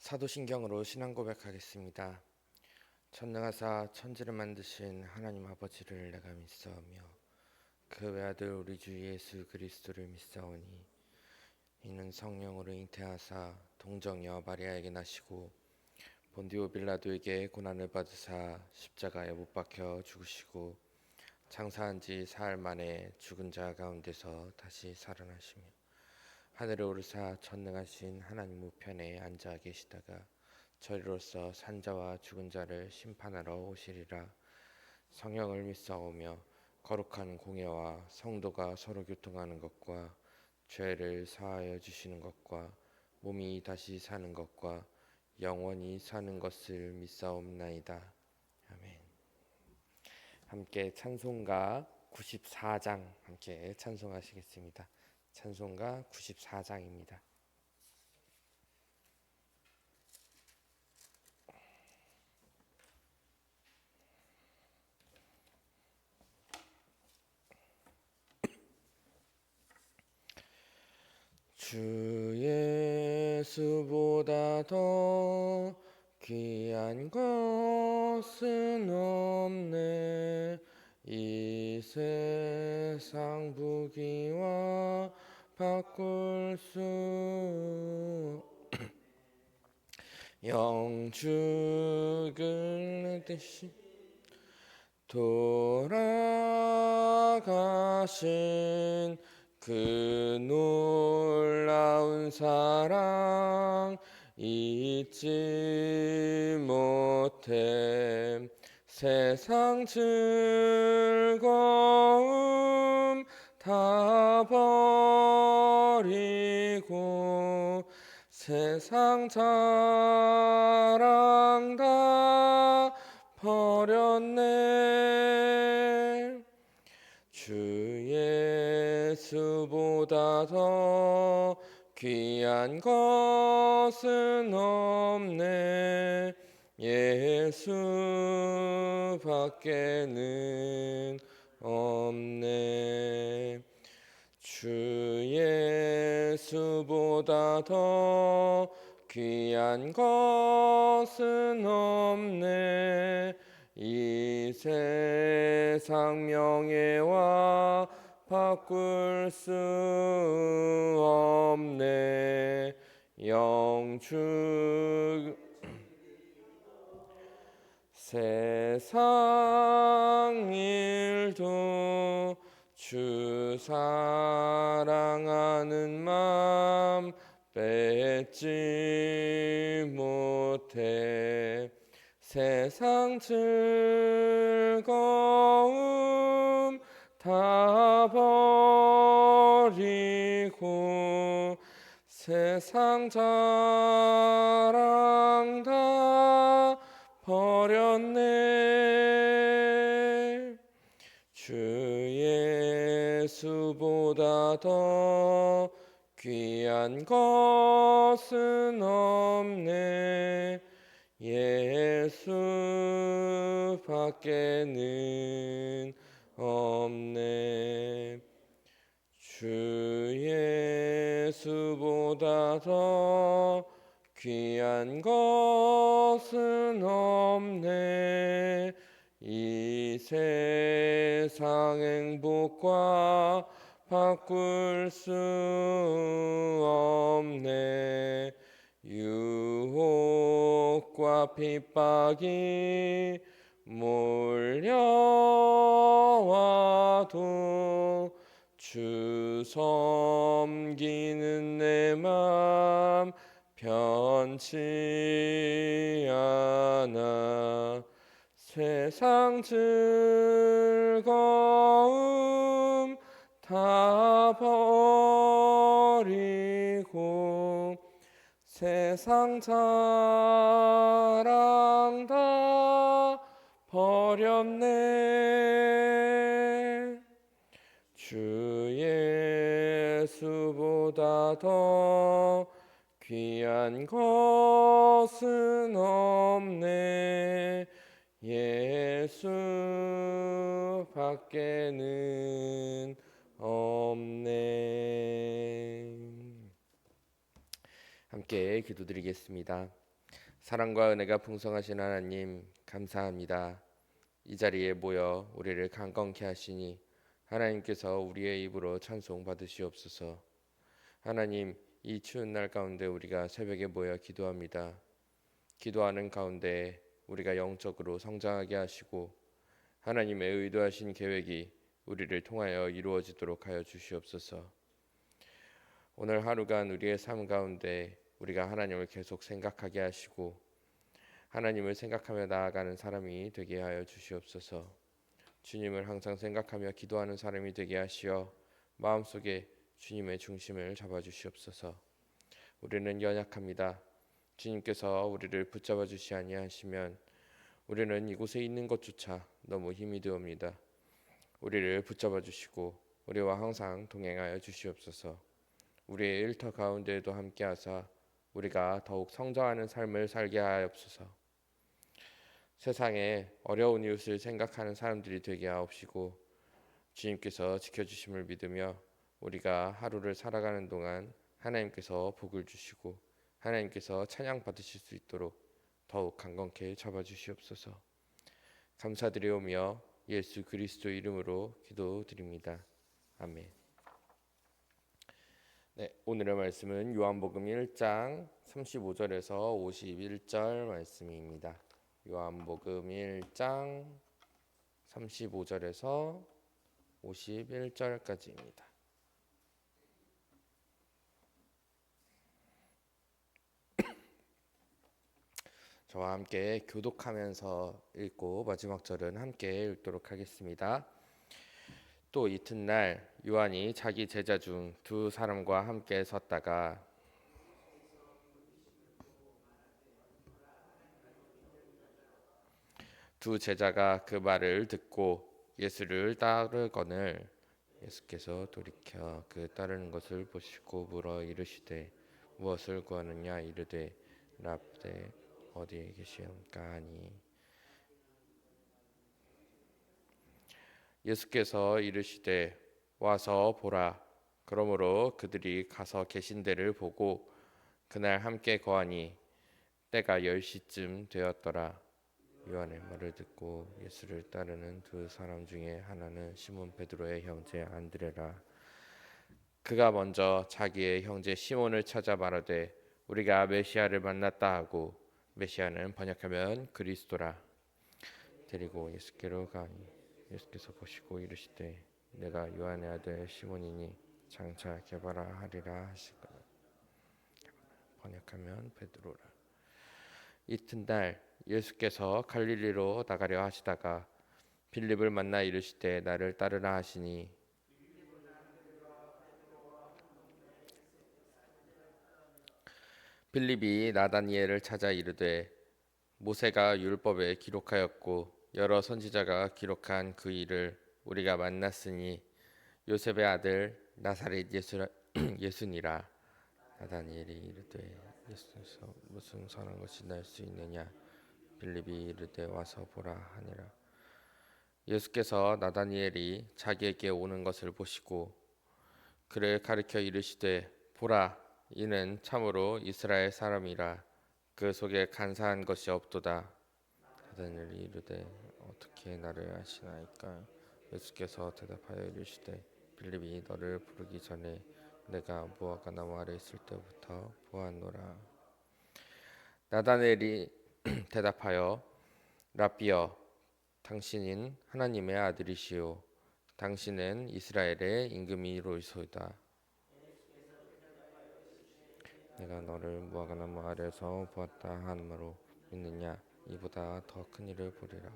사도신경으로 신앙 고백하겠습니다. 전능하사 천지를 만드신 하나님 아버지를 내가 믿사오며 그 외아들 우리 주 예수 그리스도를 믿사오니 이는 성령으로 잉태하사 동정녀 마리아에게 나시고 본디오 빌라도에게 고난을 받으사 십자가에 못 박혀 죽으시고 장사한 지 사흘 만에 죽은 자 가운데서 다시 살아나시며 하늘에 오르사 전능하신 하나님 우편에 앉아 계시다가 저리로서 산자와 죽은 자를 심판하러 오시리라. 성령을 믿사오며 거룩한 공예와 성도가 서로 교통하는 것과 죄를 사하여 주시는 것과 몸이 다시 사는 것과 영원히 사는 것을 믿사옵나이다. 아멘. 함께 찬송가 94장 함께 찬송하시겠습니다. 찬송가 94장입니다. 주 예수보다 더 귀한 것은 없네. 이 세상 부귀와 바꿀 수 영죽을 대신 돌아가신 그 놀라운 사랑 잊지 못해. 세상 즐거움 다 버리고 세상 자랑 다 버렸네. 주 예수보다 더 귀한 것은 없네. 예수밖에는 없네. 주 예수보다 더 귀한 것은 없네. 이 세상 명예와 바꿀 수 없네. 영주 세상 일도 주 사랑하는 맘 뺏지 못해. 세상 즐거움 다 버리고 세상 자랑 다 버렸네. 주 예수보다 더 귀한 것은 없네. 예수밖에는 없네. 주 예수보다 더 귀한 것은 없네. 이 세상 행복과 바꿀 수 없네. 유혹과 핍박이 몰려와도 주 섬기는 내 맘 변치 않아. 세상 즐거움 다 버리고 세상 자랑 다 버렸네. 주 예수보다 더 귀한 것은 없네. 예수밖에는 없네. 함께 기도드리겠습니다. 사랑과 은혜가 풍성하신 하나님 감사합니다. 이 자리에 모여 우리를 강건케 하시니 하나님께서 우리의 입으로 찬송 받으시옵소서. 하나님, 이 추운 날 가운데 우리가 새벽에 모여 기도합니다. 기도하는 가운데 우리가 영적으로 성장하게 하시고 하나님의 의도하신 계획이 우리를 통하여 이루어지도록 하여 주시옵소서. 오늘 하루간 우리의 삶 가운데 우리가 하나님을 계속 생각하게 하시고 하나님을 생각하며 나아가는 사람이 되게 하여 주시옵소서. 주님을 항상 생각하며 기도하는 사람이 되게 하시어 마음속에 주님의 중심을 잡아 주시옵소서. 우리는 연약합니다. 주님께서 우리를 붙잡아 주시 아니하시면 우리는 이곳에 있는 것조차 너무 힘이 되옵니다. 우리를 붙잡아 주시고 우리와 항상 동행하여 주시옵소서. 우리의 일터 가운데에도 함께하사 우리가 더욱 성장하는 삶을 살게 하옵소서. 세상에 어려운 이웃을 생각하는 사람들이 되게 하옵시고 주님께서 지켜주심을 믿으며 우리가 하루를 살아가는 동안 하나님께서 복을 주시고 하나님께서 찬양 받으실 수 있도록 더욱 강건케 잡아주시옵소서. 감사드리오며 예수 그리스도 이름으로 기도드립니다. 아멘. 네, 오늘의 말씀은 요한복음 1장 35절에서 51절 말씀입니다. 요한복음 1장 35절에서 51절까지입니다. 저와 함께 교독하면서 읽고 마지막 절은 함께 읽도록 하겠습니다. 또 이튿날 요한이 자기 제자 중 두 사람과 함께 섰다가 두 제자가 그 말을 듣고 예수를 따르거늘 예수께서 돌이켜 그 따르는 것을 보시고 물어 이르시되 무엇을 구하느냐 이르되 랍되 어디에 계시옵니까 하니 예수께서 이르시되 와서 보라. 그러므로 그들이 가서 계신 데를 보고 그날 함께 거하니 때가 10시쯤 되었더라. 요한의 말을 듣고 예수를 따르는 두 사람 중에 하나는 시몬 베드로의 형제 안드레라. 그가 먼저 자기의 형제 시몬을 찾아 말하되 우리가 메시아를 만났다 하고 메시아는 번역하면 그리스도라. 데리고 예수께로 가니 예수께서 보시고 이르시되 내가 요한의 아들 시몬이니 장차 개바라 하리라 하시거늘 번역하면 베드로라. 이튿날 예수께서 갈릴리로 나가려 하시다가 빌립을 만나 이르시되 나를 따르라 하시니 빌립이 나다니엘을 찾아 이르되 모세가 율법에 기록하였고 여러 선지자가 기록한 그 일을 우리가 만났으니 요셉의 아들 나사렛 예수니라. 나다니엘이 이르되 예수께서 무슨 선한 것이 날 수 있느냐. 빌립이 이르되 와서 보라 하니라. 예수께서 나다니엘이 자기에게 오는 것을 보시고 그를 가리켜 이르시되 보라 이는 참으로 이스라엘 사람이라 그 속에 간사한 것이 없도다. 나다니엘이 이르되 어떻게 나를 아시나이까. 예수께서 대답하여 이르시되 빌립이 너를 부르기 전에 내가 무화과 나무 아래 있을 때부터 보았노라. 나다니엘이 대답하여 랍비여 당신은 하나님의 아들이시오 당신은 이스라엘의 임금이로소이다. 내가 너를 무화과 나무 아래서 보았다 하므로 믿느냐. 이보다 더 큰 일을 보리라.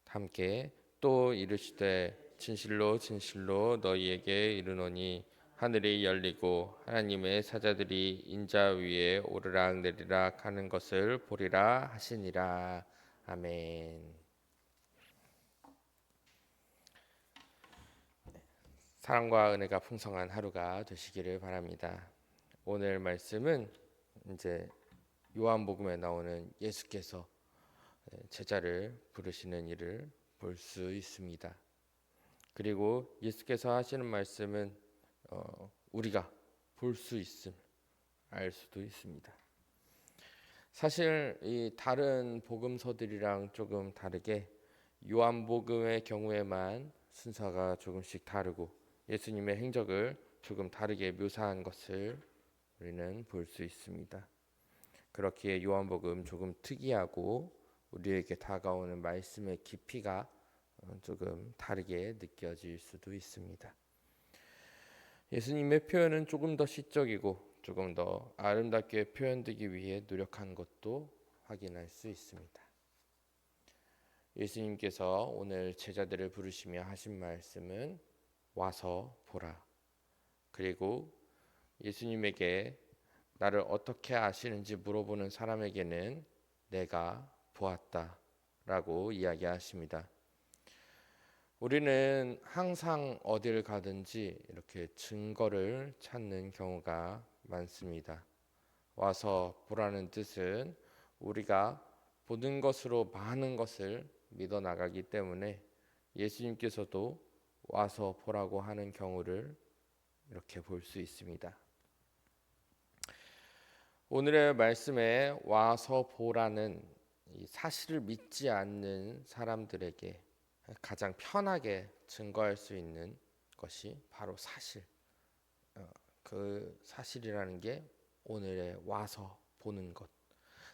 함께 또 이르시되 진실로 진실로 너희에게 이르노니 하늘이 열리고 하나님의 사자들이 인자 위에 오르락 내리락 하는 것을 보리라 하시니라. 아멘. 사랑과 은혜가 풍성한 하루가 되시기를 바랍니다. 오늘 말씀은 이제 요한복음에 나오는 예수께서 제자를 부르시는 일을 볼 수 있습니다. 그리고 예수께서 하시는 말씀은 우리가 볼 수 있음, 알 수도 있습니다. 사실 이 다른 복음서들이랑 조금 다르게 요한복음의 경우에만 순서가 조금씩 다르고 예수님의 행적을 조금 다르게 묘사한 것을 우리는 볼 수 있습니다. 그렇기에 요한복음 조금 특이하고 우리에게 다가오는 말씀의 깊이가 조금 다르게 느껴질 수도 있습니다. 예수님의 표현은 조금 더 시적이고 조금 더 아름답게 표현되기 위해 노력한 것도 확인할 수 있습니다. 예수님께서 오늘 제자들을 부르시며 하신 말씀은 와서 보라. 그리고 예수님에게 나를 어떻게 아시는지 물어보는 사람에게는 내가 보았다라고 이야기하십니다. 우리는 항상 어딜 가든지 이렇게 증거를 찾는 경우가 많습니다. 와서 보라는 뜻은 우리가 보는 것으로 많은 것을 믿어 나가기 때문에 예수님께서도 와서 보라고 하는 경우를 이렇게 볼 수 있습니다. 오늘의 말씀에 와서 보라는 이 사실을 믿지 않는 사람들에게 가장 편하게 증거할 수 있는 것이 바로 사실. 그 사실이라는 게 오늘에 와서 보는 것.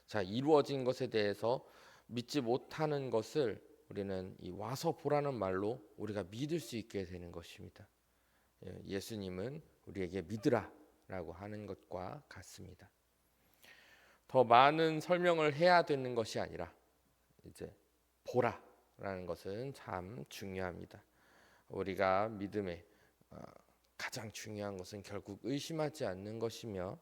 자, 이루어진 것에 대해서 믿지 못하는 것을 우리는 이 와서 보라는 말로 우리가 믿을 수 있게 되는 것입니다. 예수님은 우리에게 믿으라라고 하는 것과 같습니다. 더 많은 설명을 해야 되는 것이 아니라 이제 보라라는 것은 참 중요합니다. 우리가 믿음에 가장 중요한 것은 결국 의심하지 않는 것이며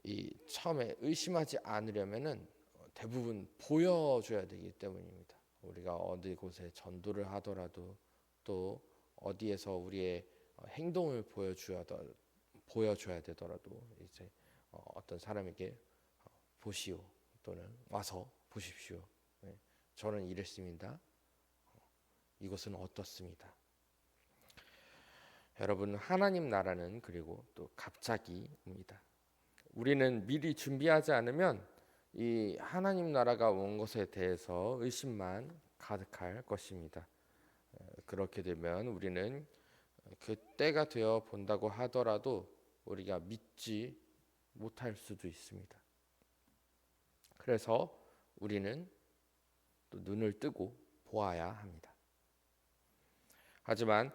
이 처음에 의심하지 않으려면은 대부분 보여줘야 되기 때문입니다. 우리가 어디 곳에 전도를 하더라도 또 어디에서 우리의 행동을 보여줘야 되더라도 이제 어떤 사람에게 보시오 또는 와서 보십시오. 네, 저는 이랬습니다. 이것은 어떻습니다. 여러분, 하나님 나라는 그리고 또 갑자기입니다. 우리는 미리 준비하지 않으면 이 하나님 나라가 온 것에 대해서 의심만 가득할 것입니다. 그렇게 되면 우리는 그 때가 되어 본다고 하더라도 우리가 믿지 못할 수도 있습니다. 그래서 우리는 또 눈을 뜨고 보아야 합니다. 하지만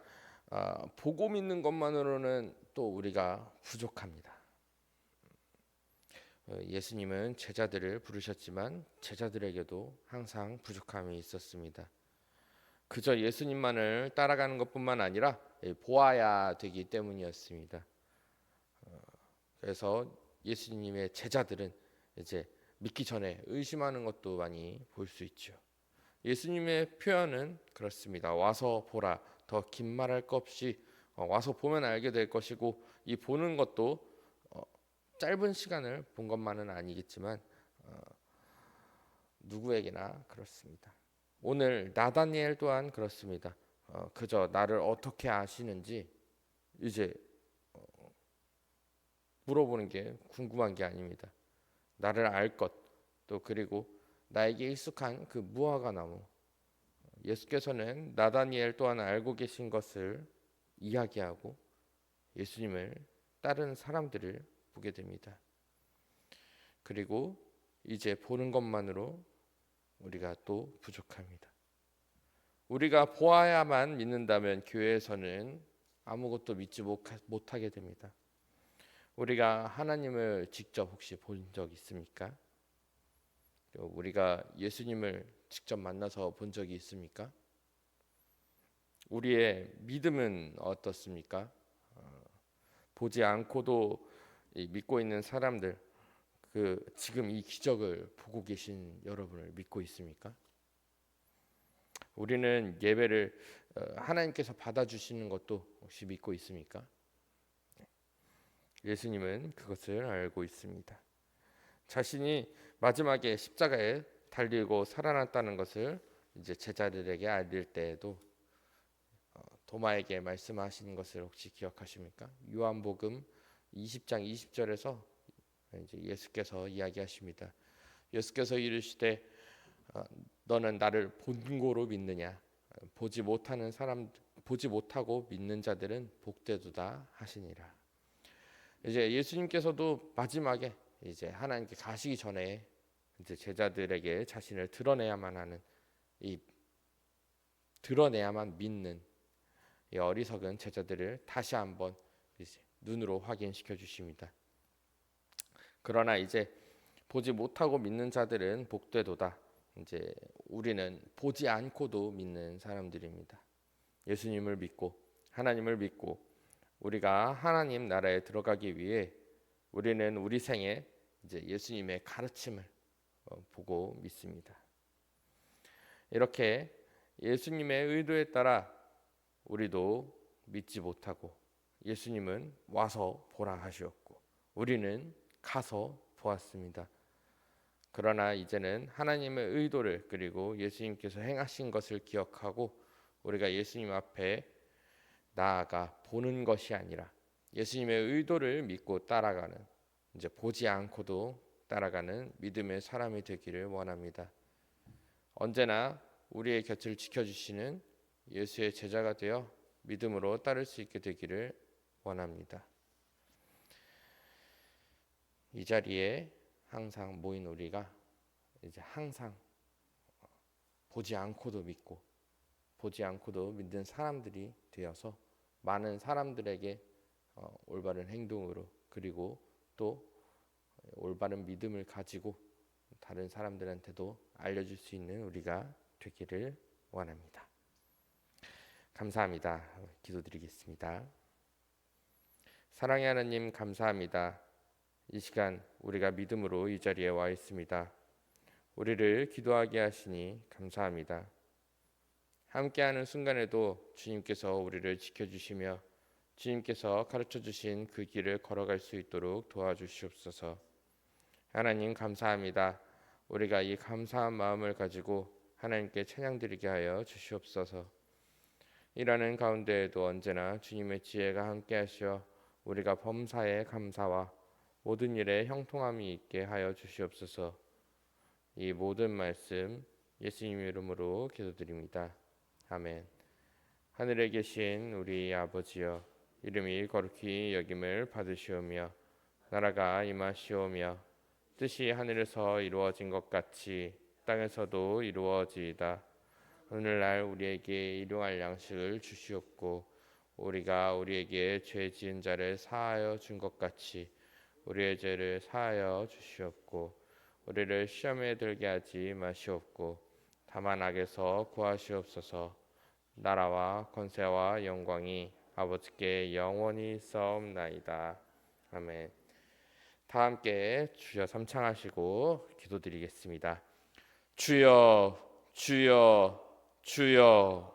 보고 믿는 것만으로는 또 우리가 부족합니다. 예수님은 제자들을 부르셨지만 제자들에게도 항상 부족함이 있었습니다. 그저 예수님만을 따라가는 것뿐만 아니라 보아야 되기 때문이었습니다. 그래서 예수님의 제자들은 이제 믿기 전에 의심하는 것도 많이 볼 수 있죠. 예수님의 표현은 그렇습니다. 와서 보라. 더 긴 말할 것 없이 와서 보면 알게 될 것이고 이 보는 것도 짧은 시간을 본 것만은 아니겠지만 누구에게나 그렇습니다. 오늘 나다니엘 또한 그렇습니다. 그저 나를 어떻게 아시는지 이제 물어보는 게 궁금한 게 아닙니다. 나를 알 것, 또 그리고 나에게 익숙한 그 무화과 나무. 예수께서는 나다니엘 또한 알고 계신 것을 이야기하고 예수님을 따르는 사람들을 보게 됩니다. 그리고 이제 보는 것만으로 우리가 또 부족합니다. 우리가 보아야만 믿는다면 교회에서는 아무것도 믿지 못하게 됩니다. 우리가 하나님을 직접 혹시 본 적 있습니까? 우리가 예수님을 직접 만나서 본 적이 있습니까? 우리의 믿음은 어떻습니까? 보지 않고도 믿고 있는 사람들, 지금 이 기적을 보고 계신 여러분을 믿고 있습니까? 우리는 예배를 하나님께서 받아주시는 것도 혹시 믿고 있습니까? 예수님은 그것을 알고 있습니다. 자신이 마지막에 십자가에 달리고 살아났다는 것을 이제 제자들에게 알릴 때에도 도마에게 말씀하시는 것을 혹시 기억하십니까? 요한복음 20장 20절에서 이제 예수께서 이야기하십니다. 예수께서 이르시되 너는 나를 본고로 믿느냐? 보지 못하고 믿는 자들은 복되도다 하시니라. 이제 예수님께서도 마지막에 이제 하나님께 가시기 전에 이제 제자들에게 자신을 드러내야만 믿는 이 어리석은 제자들을 다시 한번 이제 눈으로 확인시켜 주십니다. 그러나 이제 보지 못하고 믿는 자들은 복되도다. 이제 우리는 보지 않고도 믿는 사람들입니다. 예수님을 믿고 하나님을 믿고 우리가 하나님 나라에 들어가기 위해 우리는 우리 생에 이제 예수님의 가르침을 보고 믿습니다. 이렇게 예수님의 의도에 따라 우리도 믿지 못하고 예수님은 와서 보라 하셨고 우리는 가서 보았습니다. 그러나 이제는 하나님의 의도를 그리고 예수님께서 행하신 것을 기억하고 우리가 예수님 앞에 나아가 보는 것이 아니라 예수님의 의도를 믿고 따라가는 이제 보지 않고도 따라가는 믿음의 사람이 되기를 원합니다. 언제나 우리의 곁을 지켜주시는 예수의 제자가 되어 믿음으로 따를 수 있게 되기를 원합니다. 이 자리에 항상 모인 우리가 이제 항상 보지 않고도 믿고 보지 않고도 믿는 사람들이 되어서 많은 사람들에게 올바른 행동으로 그리고 또 올바른 믿음을 가지고 다른 사람들한테도 알려줄 수 있는 우리가 되기를 원합니다. 감사합니다. 기도드리겠습니다. 사랑의 하나님 감사합니다. 이 시간 우리가 믿음으로 이 자리에 와 있습니다. 우리를 기도하게 하시니 감사합니다. 함께하는 순간에도 주님께서 우리를 지켜주시며 주님께서 가르쳐주신 그 길을 걸어갈 수 있도록 도와주시옵소서. 하나님 감사합니다. 우리가 이 감사한 마음을 가지고 하나님께 찬양드리게 하여 주시옵소서. 일하는 가운데에도 언제나 주님의 지혜가 함께하시어 우리가 범사에 감사와 모든 일에 형통함이 있게 하여 주시옵소서. 이 모든 말씀 예수님 이름으로 기도드립니다. 아멘. 하늘에 계신 우리 아버지여, 이름이 거룩히 여김을 받으시오며 나라가 임하시오며 뜻이 하늘에서 이루어진 것 같이 땅에서도 이루어지이다. 오늘날 우리에게 일용할 양식을 주시옵고 우리가 우리에게 죄 지은 자를 사하여 준 것 같이 우리의 죄를 사하여 주시옵고 우리를 시험에 들게 하지 마시옵고 다만 악에서 구하시옵소서. 나라와 권세와 영광이 아버지께 영원히 있사옵나이다. 아멘. 다 함께 주여 삼창하시고 기도드리겠습니다. 주여 주여 주여.